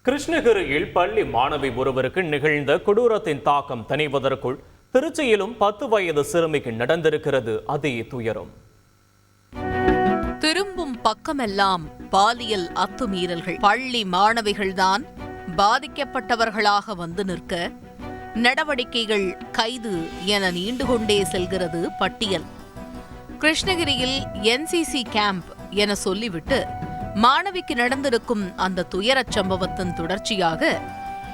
கிருஷ்ணகிரியில் பள்ளி மாணவி ஒருவருக்கு நிகழ்ந்த கொடூரத்தின் தாக்கம் தணிவதற்குள் திருச்சியிலும் 10 வயது சிறுமிக்கு நடந்திருக்கிறது அதே துயரம். திரும்பும் பக்கமெல்லாம் பாலியல் அத்துமீறல்கள். பள்ளி மாணவிகள்தான் பாதிக்கப்பட்டவர்களாக வந்து நிற்க நடவடிக்கைகள் கைது என நீண்டு கொண்டே செல்கிறது பட்டியல். கிருஷ்ணகிரியில் NCC கேம்ப் என சொல்லிவிட்டு மாணவிக்கு நடந்திருக்கும் அந்த துயரச் சம்பவத்தின் தொடர்ச்சியாக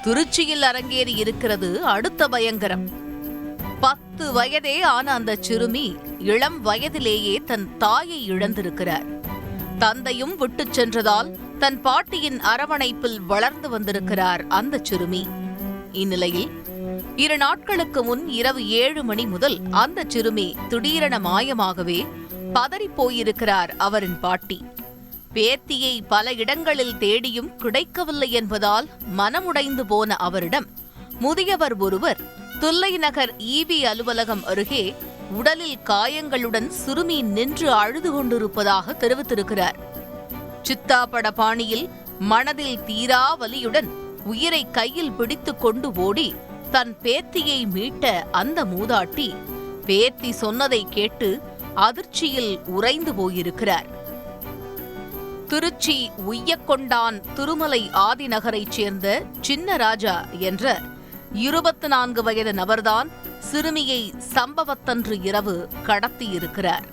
திருச்சியில் அரங்கேறி இருக்கிறது அடுத்த பயங்கரம். 10 வயதே ஆன அந்த சிறுமி இளம் வயதிலேயே தன் தாயை இழந்திருக்கிறார். தந்தையும் விட்டுச் சென்றதால் தன் பாட்டியின் அரவணைப்பில் வளர்ந்து வந்திருக்கிறார் அந்த சிறுமி. இந்நிலையில் 2 நாட்களுக்கு முன் இரவு 7 மணி முதல் அந்த சிறுமி திடீரென மாயமாகவே பதறிப்போயிருக்கிறார் அவரின் பாட்டி. பேத்தியை பல இடங்களில் தேடியும் கிடைக்கவில்லை என்பதால் மனமுடைந்து போன அவரிடம் முதியவர் ஒருவர் தில்லைநகர் EB அலுவலகம் அருகே உடலில் காயங்களுடன் சிறுமி நின்று அழுது கொண்டிருப்பதாக தெரிவித்திருக்கிறார். சித்தாப்பட பாணியில் மனதில் தீரா வலியுடன் உயிரை கையில் பிடித்துக் கொண்டு ஓடி தன் பேத்தியை மீட்ட அந்த மூதாட்டி பேத்தி சொன்னதை கேட்டு அதிர்ச்சியில் உறைந்து போயிருக்கிறார். திருச்சி உய்யக்கொண்டான் திருமலை ஆதிநகரைச் சேர்ந்த சின்னராஜா என்ற 24 வயது நபர்தான் சிறுமியை சம்பவத்தன்று இரவு கடத்தியிருக்கிறார்.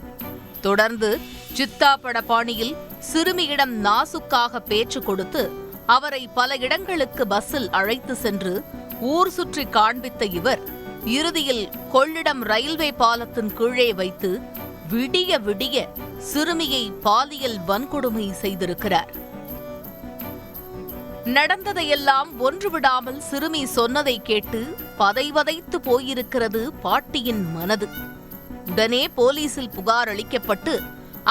தொடர்ந்து சித்தாப்பட பாணியில் சிறுமியிடம் நாசுக்காக பேச்சு கொடுத்து அவரை பல இடங்களுக்கு பஸ்ஸில் அழைத்து சென்று ஊர் சுற்றி காண்பித்த இவர் இறுதியில் கொள்ளிடம் ரயில்வே பாலத்தின் கீழே வைத்து விடிய விடிய சிறுமியை பாலியல் வன்கொடுமை செய்திருக்கிறார். நடந்ததையெல்லாம் ஒன்றுவிடாமல் சிறுமி சொன்னதை கேட்டு பதைவதைத்து போயிருக்கிறது பாட்டியின் மனது. உடனே போலீசில் புகார் அளிக்கப்பட்டு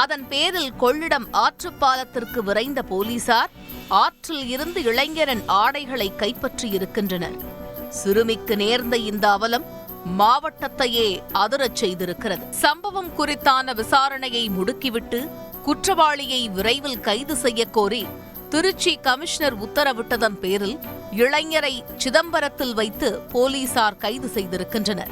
அதன் பேரில் கொள்ளிடம் ஆற்றுப்பாலத்திற்கு விரைந்த போலீசார் ஆற்றில் இருந்து இளைஞரின் ஆடைகளை கைப்பற்றியிருக்கின்றனர். சிறுமிக்கு நேர்ந்த இந்த அவலம் மாவட்டத்தையே அதிரச் செய்திருக்கிறது. சம்பவம் குறித்தான விசாரணையை முடுக்கிவிட்டு குற்றவாளியை விரைவில் கைது செய்யக் கோரி திருச்சி கமிஷனர் உத்தரவிட்டதன் பேரில் இளைஞரை சிதம்பரத்தில் வைத்து போலீசார் கைது செய்திருக்கின்றனர்.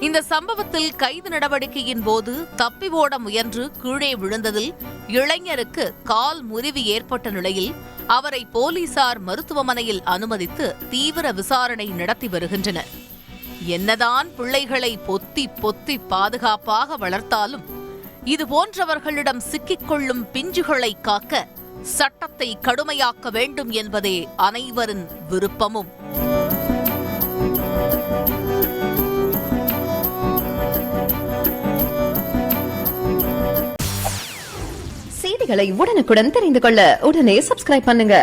இந்த சம்பவத்தில் கைது நடவடிக்கையின் போது தப்பி ஓட முயன்று கீழே விழுந்ததில் இளைஞருக்கு கால் முறிவு ஏற்பட்ட நிலையில் அவரை போலீசார் மருத்துவமனையில் அனுமதித்து தீவிர விசாரணை நடத்தி வருகின்றனர். என்னதான் பிள்ளைகளை பொத்தி பொத்தி பாதுகாப்பாக வளர்த்தாலும் இதுபோன்றவர்களிடம் சிக்கிக்கொள்ளும் பிஞ்சுகளை காக்க சட்டத்தை கடுமையாக்க வேண்டும் என்பதே அனைவரின் விருப்பமும். செய்திகளை உடனுக்குடன் தெரிந்து கொள்ள உடனே சப்ஸ்கிரைப் பண்ணுங்க.